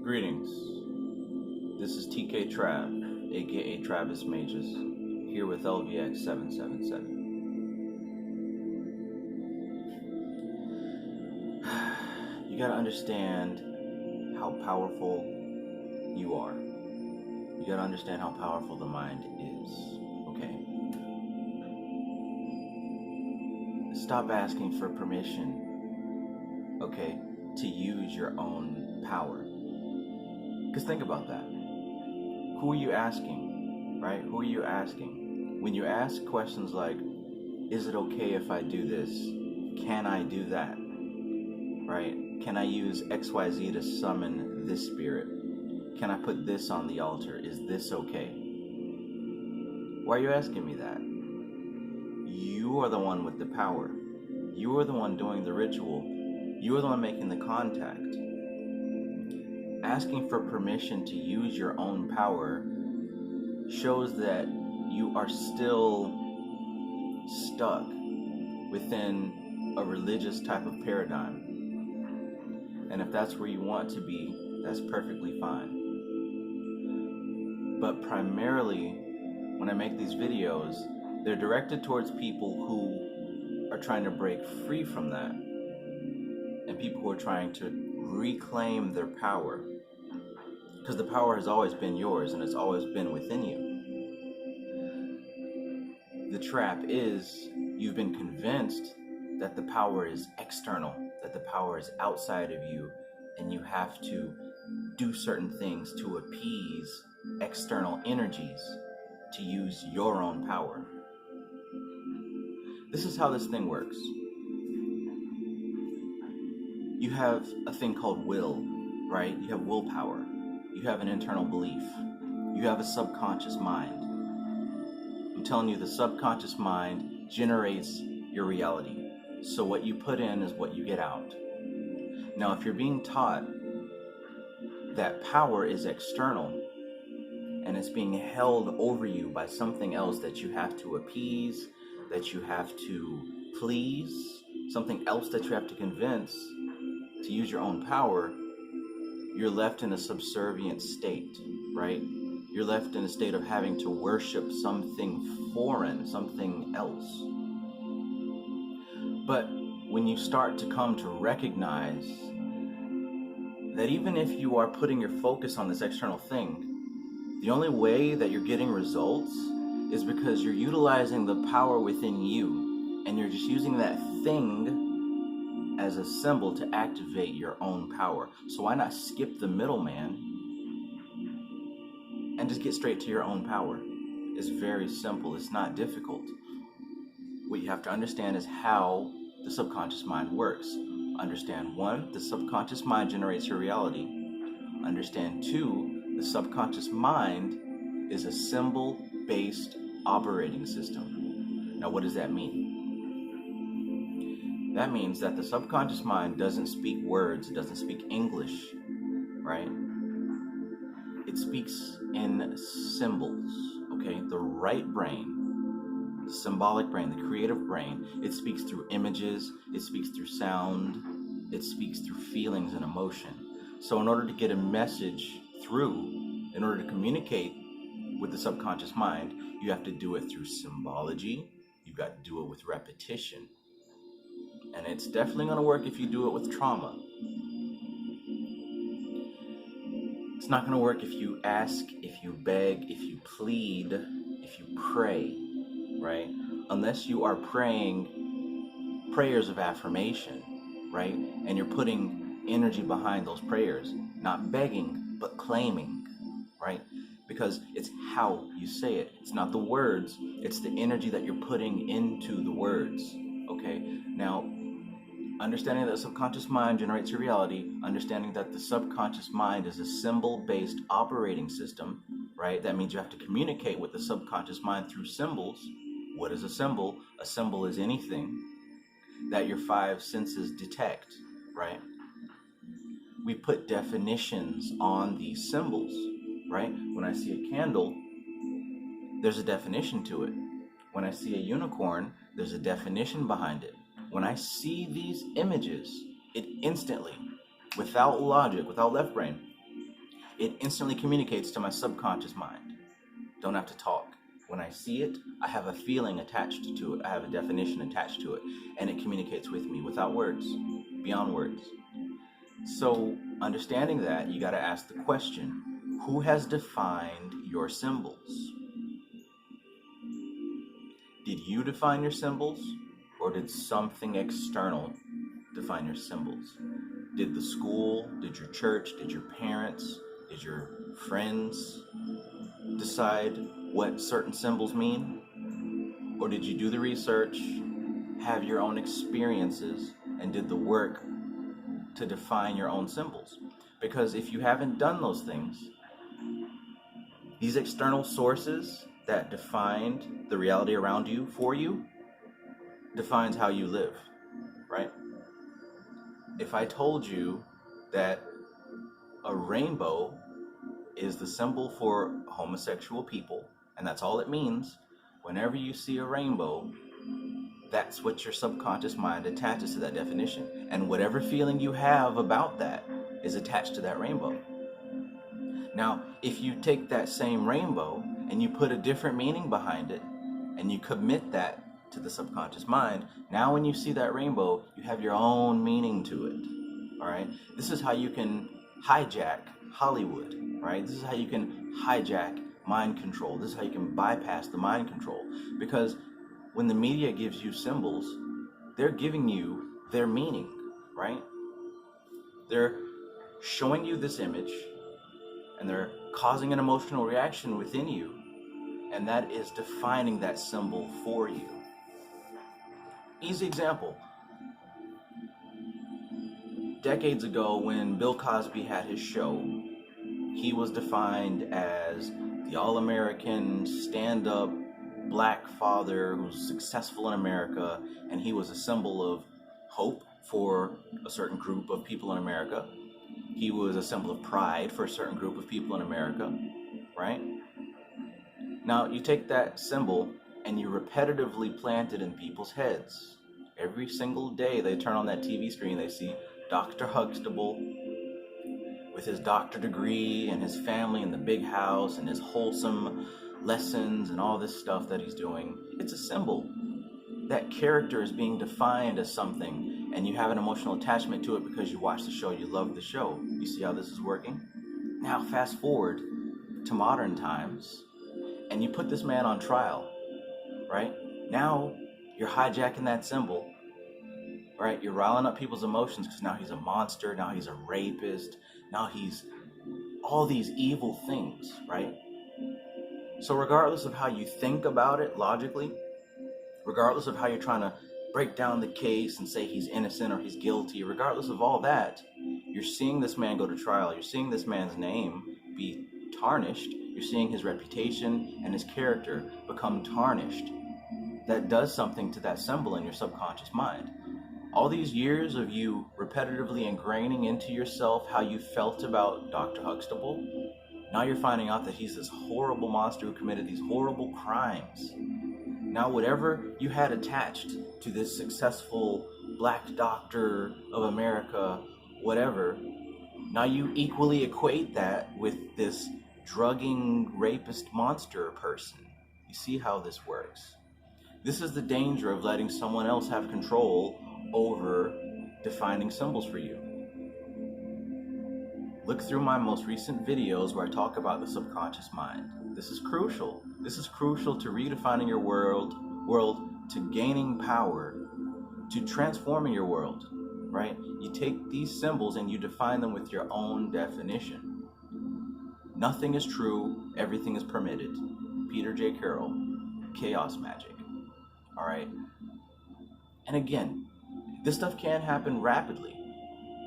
Greetings. This is TK Trav, aka Travis Magus, here with LVX777. You gotta understand how powerful you are. You gotta understand how powerful the mind is, okay? Stop asking for permission, okay, to use your own power. Because think about that. Who are you asking, right? Who are you asking? When you ask questions like, is it okay if I do this? Can I do that? Right? Can I use XYZ to summon this spirit? Can I put this on the altar? Is this okay? Why are you asking me that? You are the one with the power. You are the one doing the ritual. You are the one making the contact. Asking for permission to use your own power shows that you are still stuck within a religious type of paradigm. And if that's where you want to be, that's perfectly fine. But primarily, when I make these videos, they're directed towards people who are trying to break free from that, and people who are trying to reclaim their power. Because the power has always been yours, and it's always been within you. The trap is you've been convinced that the power is external, that the power is outside of you, and you have to do certain things to appease external energies to use your own power. This is how this thing works. You have a thing called will, right? You have willpower. You have an internal belief. You have a subconscious mind. I'm telling you, the subconscious mind generates your reality. So what you put in is what you get out. Now, if you're being taught that power is external and it's being held over you by something else that you have to appease, that you have to please, something else that you have to convince to use your own power, you're left in a subservient state, right? You're left in a state of having to worship something foreign, something else. But when you start to come to recognize that even if you are putting your focus on this external thing, the only way that you're getting results is because you're utilizing the power within you, and you're just using that thing as a symbol to activate your own power. So why not skip the middleman and just get straight to your own power? It's very simple. It's not difficult. What you have to understand is how the subconscious mind works. Understand, 1, the subconscious mind generates your reality. Understand, 2, the subconscious mind is a symbol-based operating system. Now, what does that mean? That means that the subconscious mind doesn't speak words, it doesn't speak English, right? It speaks in symbols, okay? The right brain, the symbolic brain, the creative brain, it speaks through images, it speaks through sound, it speaks through feelings and emotion. So in order to get a message through, in order to communicate with the subconscious mind, you have to do it through symbology, you've got to do it with repetition. And it's definitely going to work if you do it with trauma. It's not going to work if you ask, if you beg, if you plead, if you pray, right? Unless you are praying prayers of affirmation, right? And you're putting energy behind those prayers, not begging, but claiming, right? Because it's how you say it. It's not the words, it's the energy that you're putting into the words, okay? Now, understanding that the subconscious mind generates your reality, understanding that the subconscious mind is a symbol-based operating system, right? That means you have to communicate with the subconscious mind through symbols. What is a symbol? A symbol is anything that your 5 senses detect, right? We put definitions on these symbols, right? When I see a candle, there's a definition to it. When I see a unicorn, there's a definition behind it. When I see these images, it instantly, without logic, without left brain, It instantly communicates to my subconscious mind. Don't have to talk. When I see it, I have a feeling attached to it. I have a definition attached to it, and it communicates with me without words, beyond words. So, understanding that, you got to ask the question, who has defined your symbols? Did you define your symbols, or did something external define your symbols? Did the school, did your church, did your parents, did your friends decide what certain symbols mean? Or did you do the research, have your own experiences, and did the work to define your own symbols? Because if you haven't done those things, these external sources that defined the reality around you for you defines how you live, right? If I told you that a rainbow is the symbol for homosexual people, and that's all it means, whenever you see a rainbow, that's what your subconscious mind attaches to that definition. And whatever feeling you have about that is attached to that rainbow. Now, if you take that same rainbow and you put a different meaning behind it, and you commit that to the subconscious mind, now when you see that rainbow, you have your own meaning to it. All right? This is how you can hijack Hollywood, right? This is how you can hijack mind control. This is how you can bypass the mind control. Because when the media gives you symbols, they're giving you their meaning, right? They're showing you this image, and they're causing an emotional reaction within you, and that is defining that symbol for you. Easy example. Decades ago, when Bill Cosby had his show, he was defined as the all-American stand-up black father who's successful in America, and he was a symbol of hope for a certain group of people in America. He was a symbol of pride for a certain group of people in America, right? Now, you take that symbol and you repetitively plant it in people's heads. Every single day they turn on that TV screen, they see Dr. Huxtable with his doctor degree and his family in the big house and his wholesome lessons and all this stuff that he's doing. It's a symbol. That character is being defined as something, and you have an emotional attachment to it because you watch the show, you love the show. You see how this is working? Now fast forward to modern times, and you put this man on trial, right? Now you're hijacking that symbol, right? You're riling up people's emotions because now he's a monster, now he's a rapist, now he's all these evil things, right? So regardless of how you think about it logically, regardless of how you're trying to break down the case and say he's innocent or he's guilty, regardless of all that, you're seeing this man go to trial. You're seeing this man's name be tarnished. You're seeing his reputation and his character become tarnished. That does something to that symbol in your subconscious mind. All these years of you repetitively ingraining into yourself how you felt about Dr. Huxtable, now you're finding out that he's this horrible monster who committed these horrible crimes. Now whatever you had attached to this successful black doctor of America, whatever, now you equally equate that with this drugging rapist monster person. You see how this works? This is the danger of letting someone else have control over defining symbols for you. Look through my most recent videos where I talk about the subconscious mind. This is crucial. This is crucial to redefining your world, to gaining power, to transforming your world, right? You take these symbols and you define them with your own definition. Nothing is true, everything is permitted. Peter J. Carroll, Chaos Magic. All right? And again, this stuff can happen rapidly,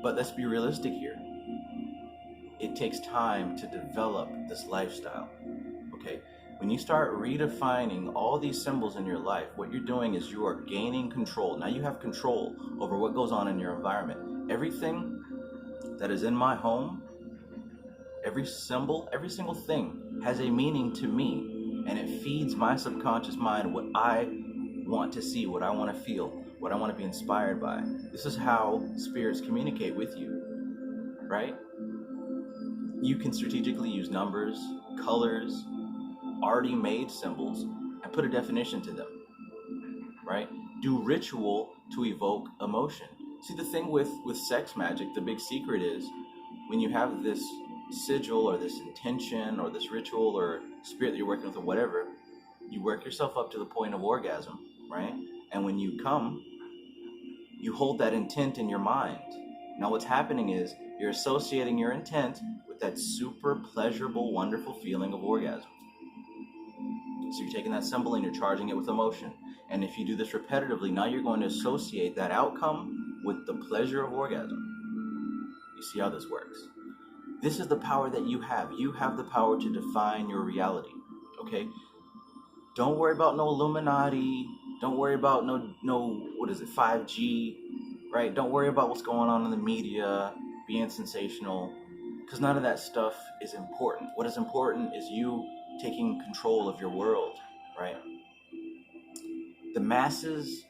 but let's be realistic here. It takes time to develop this lifestyle, okay? When you start redefining all these symbols in your life, what you're doing is you are gaining control. Now you have control over what goes on in your environment. Everything that is in my home, every symbol, every single thing has a meaning to me, and it feeds my subconscious mind what I want to see, what I want to feel, what I want to be inspired by. This is how spirits communicate with you, right? You can strategically use numbers, colors, already made symbols, and put a definition to them, right? Do ritual to evoke emotion. See, the thing with sex magic, the big secret is when you have this sigil or this intention or this ritual or spirit that you're working with or whatever, you work yourself up to the point of orgasm, right? And when you come, you hold that intent in your mind. Now what's happening is you're associating your intent with that super pleasurable, wonderful feeling of orgasm. So you're taking that symbol and you're charging it with emotion. And if you do this repetitively, now you're going to associate that outcome with the pleasure of orgasm. You see how this works? This is the power that you have. You have the power to define your reality, okay? Don't worry about no Illuminati. Don't worry about no 5G, right? Don't worry about what's going on in the media, being sensational, because none of that stuff is important. What is important is you taking control of your world, right? The masses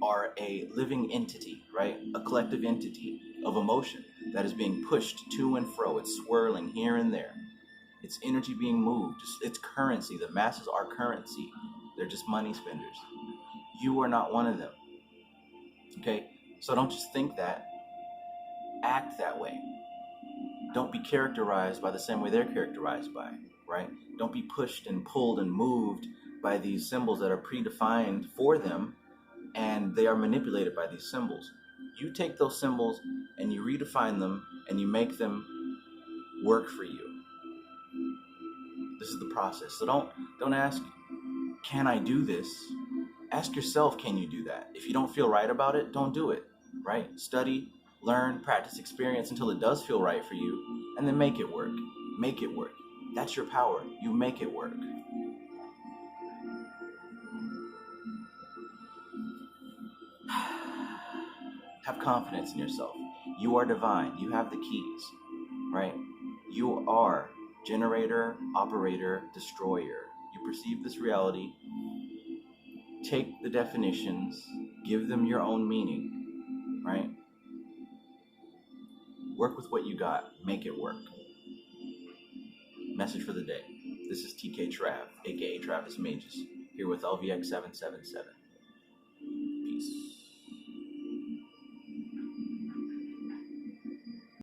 are a living entity, right? A collective entity of emotion that is being pushed to and fro. It's swirling here and there. It's energy being moved. It's currency. The masses are currency. They're just money spenders. You are not one of them. Okay? So don't just think that. Act that way. Don't be characterized by the same way they're characterized by, right? Don't be pushed and pulled and moved by these symbols that are predefined for them, and they are manipulated by these symbols. You take those symbols and you redefine them and you make them work for you. This is the process. So don't ask, can I do this? Ask yourself, can you do that? If you don't feel right about it, don't do it, right? Study, learn, practice, experience until it does feel right for you, and then make it work. Make it work. That's your power. You make it work. Have confidence in yourself. You are divine. You have the keys, right? You are generator, operator, destroyer. You perceive this reality. Take the definitions, give them your own meaning, right? Work with what you got. Make it work. Message for the day. This is TK Trav, aka Travis Magus, here with LVX777.